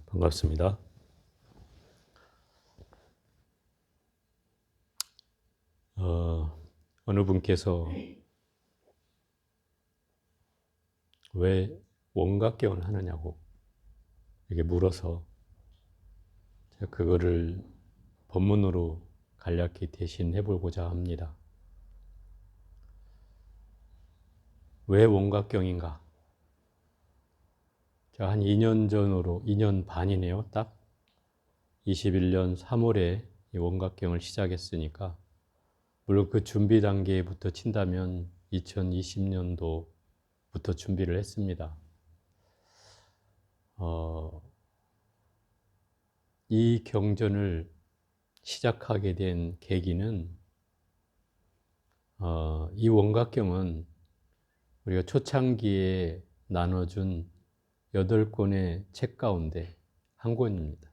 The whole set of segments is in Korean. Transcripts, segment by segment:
반갑습니다. 어느 분께서 왜 원각경을 하느냐고 이렇게 물어서 제가 그거를 본문으로 간략히 대신해 보고자 합니다. 왜 원각경인가? 제가 한 2년 전으로, 2년 반이네요. 딱 21년 3월에 이 원각경을 시작했으니까, 물론 그 준비 단계부터 친다면 2020년도부터 준비를 했습니다. 이 경전을 시작하게 된 계기는 이 원각경은 우리가 초창기에 나눠준 8권의 책 가운데 한 권입니다.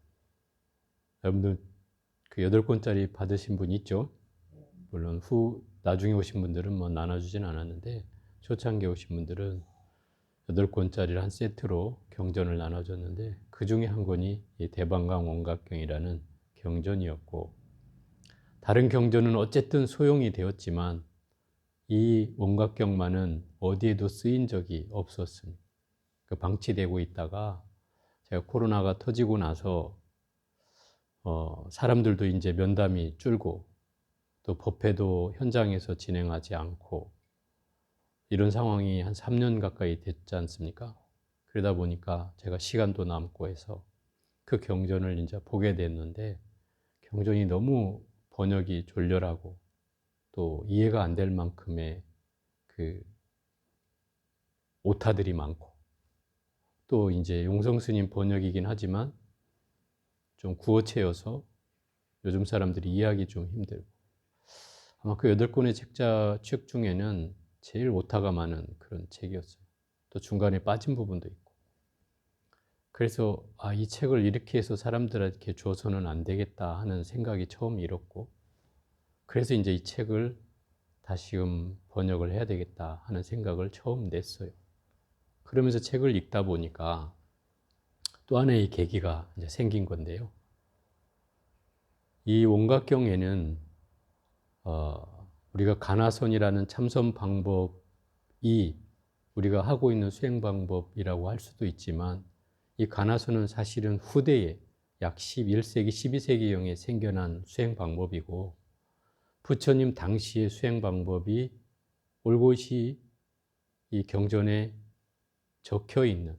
여러분들 그 8권짜리 받으신 분 있죠? 물론 나중에 오신 분들은 뭐 나눠주진 않았는데, 초창기에 오신 분들은 8권짜리를 한 세트로 경전을 나눠줬는데, 그 중에 한 권이 이 대방강 원각경이라는 경전이었고, 다른 경전은 어쨌든 소용이 되었지만 이 원각경만은 어디에도 쓰인 적이 없었습니다. 방치되고 있다가 제가 코로나가 터지고 나서 사람들도 이제 면담이 줄고 또 법회도 현장에서 진행하지 않고 이런 상황이 한 3년 가까이 됐지 않습니까? 그러다 보니까 제가 시간도 남고 해서 그 경전을 이제 보게 됐는데, 경전이 너무 번역이 졸렬하고 또 이해가 안 될 만큼의 그 오타들이 많고, 또 이제 용성 스님 번역이긴 하지만 좀 구어체여서 요즘 사람들이 이해하기 좀 힘들고, 아마 그 8권의 책 중에는 제일 오타가 많은 그런 책이었어요. 또 중간에 빠진 부분도 있고. 그래서 이 책을 이렇게 해서 사람들에게 줘서는 안 되겠다 하는 생각이 처음 일었고, 그래서 이제 이 책을 다시금 번역을 해야 되겠다 하는 생각을 처음 냈어요. 그러면서 책을 읽다 보니까 또 하나의 계기가 이제 생긴 건데요. 이 원각경에는 우리가 가나선이라는 참선 방법이 우리가 하고 있는 수행 방법이라고 할 수도 있지만, 이 가나선은 사실은 후대에 약 11세기, 12세기경에 생겨난 수행 방법이고, 부처님 당시의 수행 방법이 올곧이 이 경전에 적혀 있는,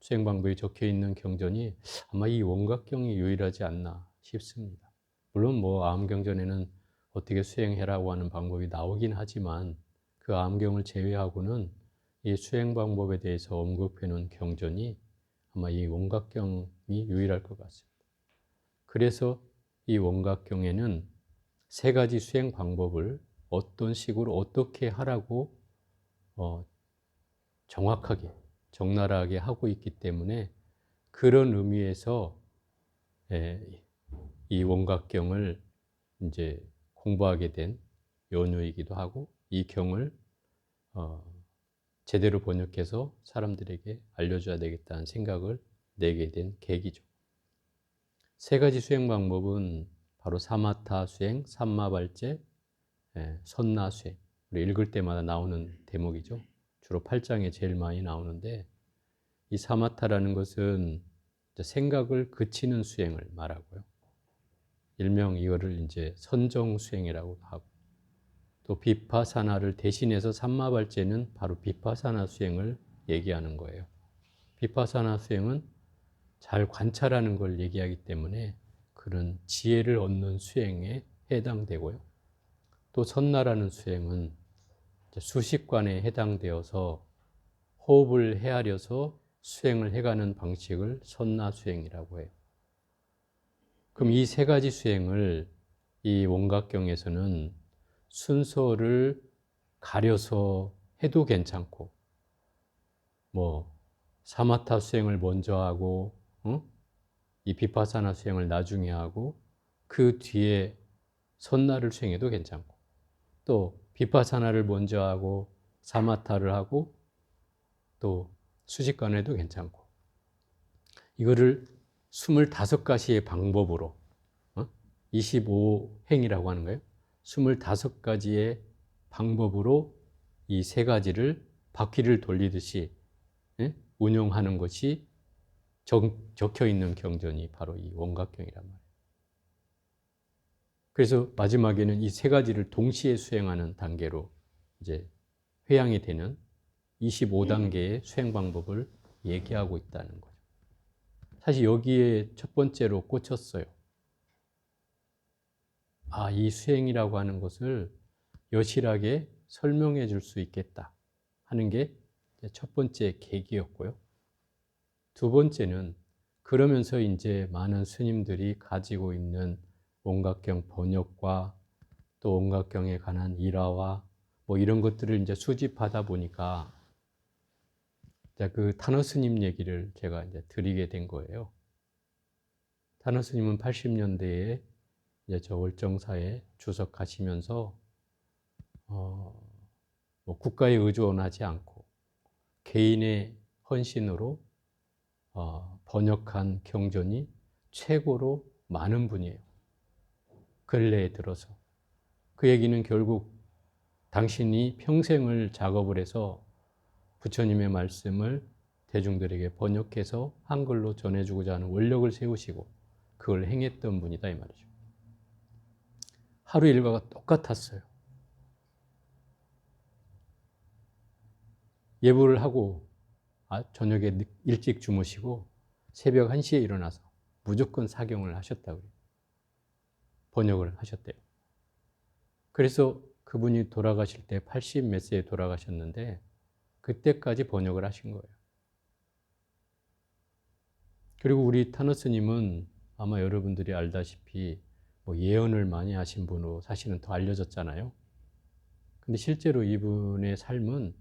수행 방법이 적혀 있는 경전이 아마 이 원각경이 유일하지 않나 싶습니다. 물론 뭐 아음경전에는 어떻게 수행해라고 하는 방법이 나오긴 하지만, 그 아음경을 제외하고는 이 수행 방법에 대해서 언급해 놓은 경전이 아마 이 원각경이 유일할 것 같습니다. 그래서 이 원각경에는 3가지 수행 방법을 어떤 식으로 어떻게 하라고 정확하게 적나라하게 하고 있기 때문에, 그런 의미에서 이 원각경을 이제 공부하게 된 연유이기도 하고, 이 경을 제대로 번역해서 사람들에게 알려줘야 되겠다는 생각을 내게 된 계기죠. 3가지 수행 방법은 바로 사마타 수행, 삼마발제, 선나 수행. 우리 읽을 때마다 나오는 대목이죠. 주로 8장에 제일 많이 나오는데, 이 사마타라는 것은 생각을 그치는 수행을 말하고요. 일명 이거를 이제 선정 수행이라고 하고, 또 비파사나를 대신해서 삼마발제는 바로 비파사나 수행을 얘기하는 거예요. 비파사나 수행은 잘 관찰하는 걸 얘기하기 때문에 그런 지혜를 얻는 수행에 해당되고요. 또 선나라는 수행은 수식관에 해당되어서 호흡을 헤아려서 수행을 해가는 방식을 선나 수행이라고 해요. 그럼 이 3가지 수행을 이 원각경에서는 순서를 가려서 해도 괜찮고, 뭐 사마타 수행을 먼저 하고 이 비파사나 수행을 나중에 하고 그 뒤에 선나를 수행해도 괜찮고, 또 비파사나를 먼저 하고 사마타를 하고 또 수식관을 해도 괜찮고, 이거를 25가지의 방법으로 25행이라고 하는 거예요. 25가지의 방법으로 이 세 가지를 바퀴를 돌리듯이 운용하는 것이 적혀 있는 경전이 바로 이 원각경이란 말이에요. 그래서 마지막에는 이 세 가지를 동시에 수행하는 단계로 이제 회양이 되는 25단계의 수행 방법을 얘기하고 있다는 거죠. 사실 여기에 첫 번째로 꽂혔어요. 이 수행이라고 하는 것을 여실하게 설명해 줄 수 있겠다 하는 게 첫 번째 계기였고요. 두 번째는 그러면서 이제 많은 스님들이 가지고 있는 원각경 번역과 또 원각경에 관한 일화와 뭐 이런 것들을 이제 수집하다 보니까 그 타너 스님 얘기를 제가 이제 드리게 된 거예요. 타너 스님은 80년대에 이제 저 월정사에 주석하시면서 뭐 국가에 의존하지 않고 개인의 헌신으로 번역한 경전이 최고로 많은 분이에요. 근래에 들어서. 그 얘기는 결국 당신이 평생을 작업을 해서 부처님의 말씀을 대중들에게 번역해서 한글로 전해주고자 하는 원력을 세우시고 그걸 행했던 분이다 이 말이죠. 하루 일과가 똑같았어요. 예불을 하고 저녁에 일찍 주무시고 새벽 1시에 일어나서 무조건 사경을 하셨다고요. 번역을 하셨대요. 그래서 그분이 돌아가실 때 80 몇 세에 돌아가셨는데 그때까지 번역을 하신 거예요. 그리고 우리 타너 스님은 아마 여러분들이 알다시피 뭐 예언을 많이 하신 분으로 사실은 더 알려졌잖아요. 근데 실제로 이분의 삶은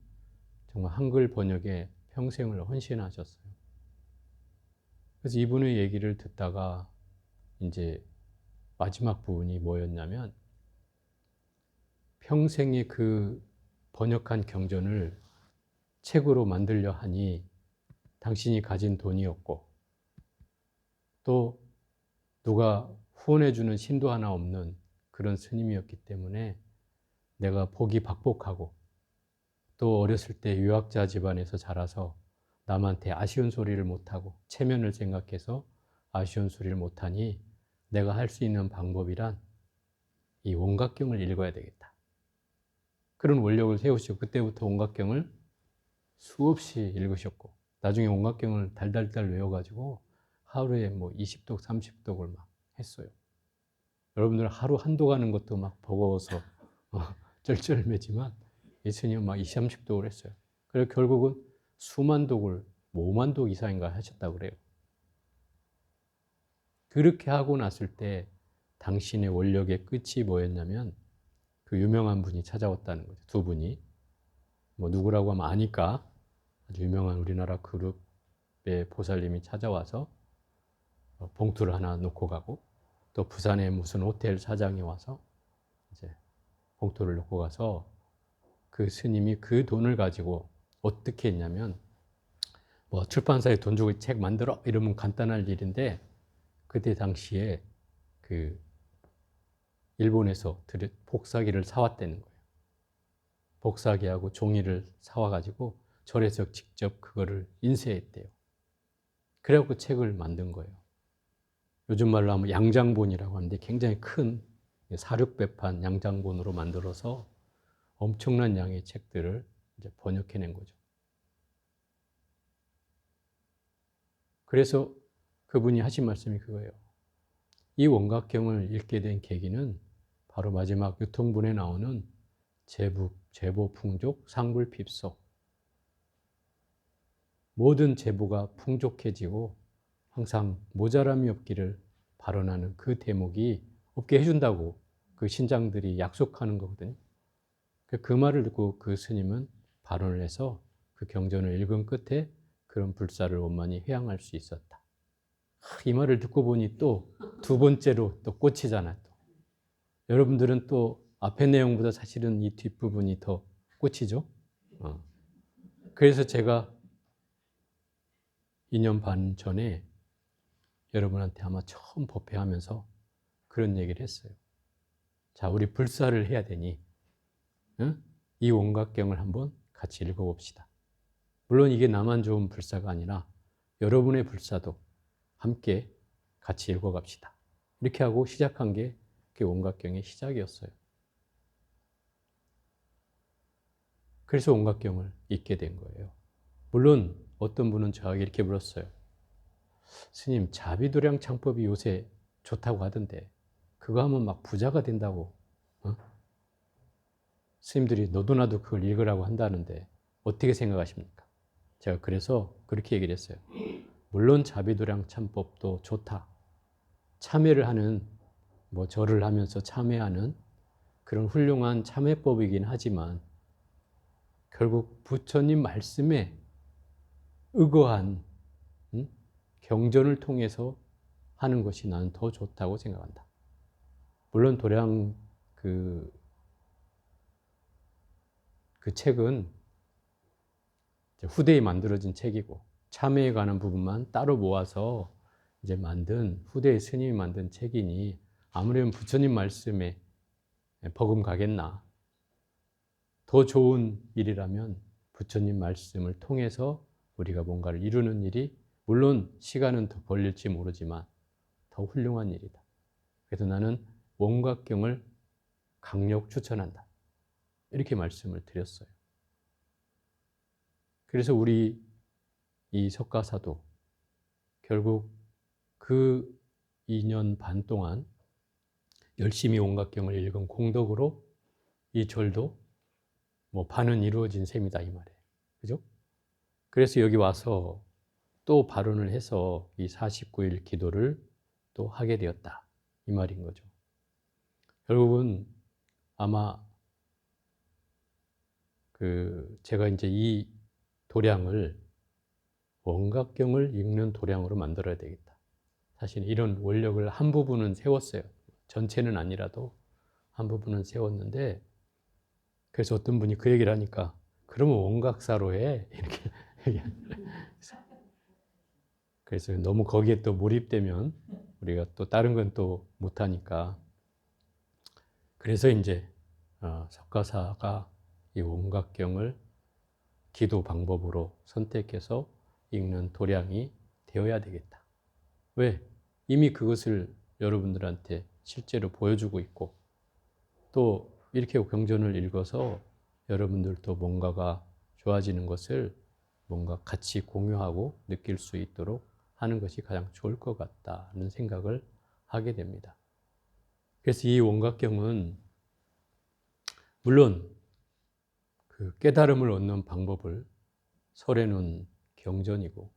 정말 한글 번역에 평생을 헌신하셨어요. 그래서 이분의 얘기를 듣다가 이제 마지막 부분이 뭐였냐면 평생의 그 번역한 경전을 책으로 만들려 하니 당신이 가진 돈이 없고 또 누가 후원해주는 신도 하나 없는 그런 스님이었기 때문에 내가 복이 박복하고 또 어렸을 때 유학자 집안에서 자라서 남한테 아쉬운 소리를 못하고 체면을 생각해서 아쉬운 소리를 못하니 내가 할 수 있는 방법이란 이 원각경을 읽어야 되겠다. 그런 원력을 세우시고 그때부터 원각경을 수없이 읽으셨고 나중에 원각경을 달달달 외워가지고 하루에 뭐 20독, 30독을 막 했어요. 여러분들 하루 한독 하는 것도 막 버거워서 쩔쩔매지만 이 스님은 막 20, 30독을 했어요. 그래서 결국은 수만 독을 5만 독 이상인가 하셨다고 그래요. 그렇게 하고 났을 때 당신의 원력의 끝이 뭐였냐면 그 유명한 분이 찾아왔다는 거죠. 두 분이. 뭐 누구라고 하면 아니까 아주 유명한 우리나라 그룹의 보살님이 찾아와서 봉투를 하나 놓고 가고 또 부산에 무슨 호텔 사장이 와서 이제 봉투를 놓고 가서 그 스님이 그 돈을 가지고 어떻게 했냐면 뭐 출판사에 돈 주고 책 만들어 이러면 간단할 일인데 그때 당시에 그 일본에서 복사기를 사왔다는 거예요. 복사기하고 종이를 사와가지고 절에서 직접 그거를 인쇄했대요. 그래갖고 책을 만든 거예요. 요즘 말로 하면 양장본이라고 하는데 굉장히 큰 사륙배판 양장본으로 만들어서 엄청난 양의 책들을 이제 번역해낸 거죠. 그래서 그분이 하신 말씀이 그거예요. 이 원각경을 읽게 된 계기는 바로 마지막 유통분에 나오는 제보, 풍족, 상불핍소. 모든 제보가 풍족해지고 항상 모자람이 없기를 발언하는 그 대목이 없게 해준다고 그 신장들이 약속하는 거거든요. 그 말을 듣고 그 스님은 발언을 해서 그 경전을 읽은 끝에 그런 불사를 원만히 회양할 수 있었다. 이 말을 듣고 보니 또 두 번째로 또 꽂히잖아요. 또. 여러분들은 또 앞의 내용보다 사실은 이 뒷부분이 더 꽂히죠. 그래서 제가 2년 반 전에 여러분한테 아마 처음 법회하면서 그런 얘기를 했어요. 자, 우리 불사를 해야 되니 이 원각경을 한번 같이 읽어봅시다. 물론 이게 나만 좋은 불사가 아니라 여러분의 불사도 함께 같이 읽어갑시다. 이렇게 하고 시작한 게 그 원각경의 시작이었어요. 그래서 원각경을 읽게 된 거예요. 물론 어떤 분은 저에게 이렇게 물었어요. 스님, 자비도량 창법이 요새 좋다고 하던데 그거 하면 막 부자가 된다고 스님들이 너도 나도 그걸 읽으라고 한다는데 어떻게 생각하십니까? 제가 그래서 그렇게 얘기를 했어요. 물론 자비도량 참법도 좋다. 참회를 하는, 절을 하면서 참회하는 그런 훌륭한 참회법이긴 하지만 결국 부처님 말씀에 의거한 경전을 통해서 하는 것이 나는 더 좋다고 생각한다. 물론 도량 그 책은 후대에 만들어진 책이고 참회에 관한 부분만 따로 모아서 이제 만든 후대의 스님이 만든 책이니 아무래도 부처님 말씀에 버금가겠나. 더 좋은 일이라면 부처님 말씀을 통해서 우리가 뭔가를 이루는 일이 물론 시간은 더 걸릴지 모르지만 더 훌륭한 일이다. 그래서 나는 원각경을 강력 추천한다. 이렇게 말씀을 드렸어요. 그래서 우리 이 석가사도 결국 그 2년 반 동안 열심히 원각경을 읽은 공덕으로 이 절도 반은 이루어진 셈이다 이 말이에요. 그죠? 그래서 여기 와서 또 발언을 해서 이 49일 기도를 또 하게 되었다 이 말인 거죠. 결국은 아마 제가 이제 이 도량을 원각경을 읽는 도량으로 만들어야 되겠다. 사실 이런 원력을 한 부분은 세웠어요. 전체는 아니라도 한 부분은 세웠는데 그래서 어떤 분이 그 얘기를 하니까 그러면 원각사로 해 이렇게 그래서 너무 거기에 또 몰입되면 우리가 또 다른 건 또 못하니까 그래서 이제 석가사가 이 원각경을 기도 방법으로 선택해서 읽는 도량이 되어야 되겠다. 왜? 이미 그것을 여러분들한테 실제로 보여주고 있고 또 이렇게 경전을 읽어서 여러분들도 뭔가가 좋아지는 것을 뭔가 같이 공유하고 느낄 수 있도록 하는 것이 가장 좋을 것 같다는 생각을 하게 됩니다. 그래서 이 원각경은 물론 그 깨달음을 얻는 방법을 설해놓은 경전이고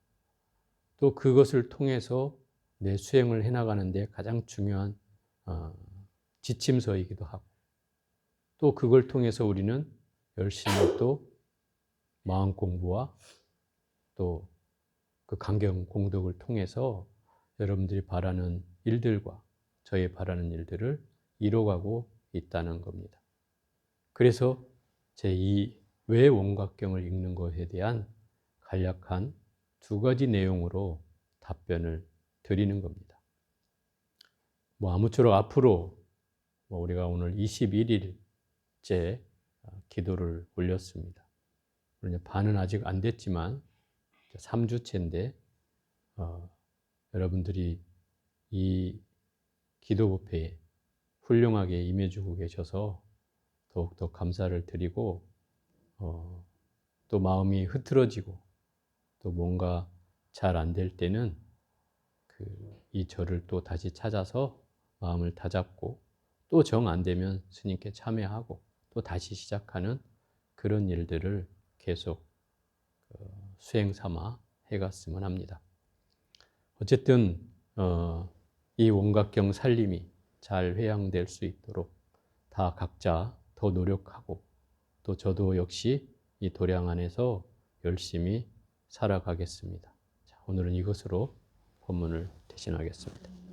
또 그것을 통해서 내 수행을 해나가는 데 가장 중요한 지침서이기도 하고 또 그걸 통해서 우리는 열심히 또 마음 공부와 또 그 강경 공덕을 통해서 여러분들이 바라는 일들과 저희 바라는 일들을 이뤄가고 있다는 겁니다. 그래서 제2 왜 원각경을 읽는 것에 대한 간략한 2가지 내용으로 답변을 드리는 겁니다. 아무쪼록 앞으로 우리가 오늘 21일째 기도를 올렸습니다. 반은 아직 안 됐지만 3주째인데 여러분들이 이 기도법회에 훌륭하게 임해주고 계셔서 더욱더 감사를 드리고 또 마음이 흐트러지고 또 뭔가 잘 안 될 때는 이 절을 또 다시 찾아서 마음을 다잡고 또 정 안 되면 스님께 참회하고 또 다시 시작하는 그런 일들을 계속 수행 삼아 해갔으면 합니다. 어쨌든 이 원각경 살림이 잘 회양될 수 있도록 다 각자 더 노력하고 또 저도 역시 이 도량 안에서 열심히 살아가겠습니다. 자, 오늘은 이것으로 본문을 대신하겠습니다.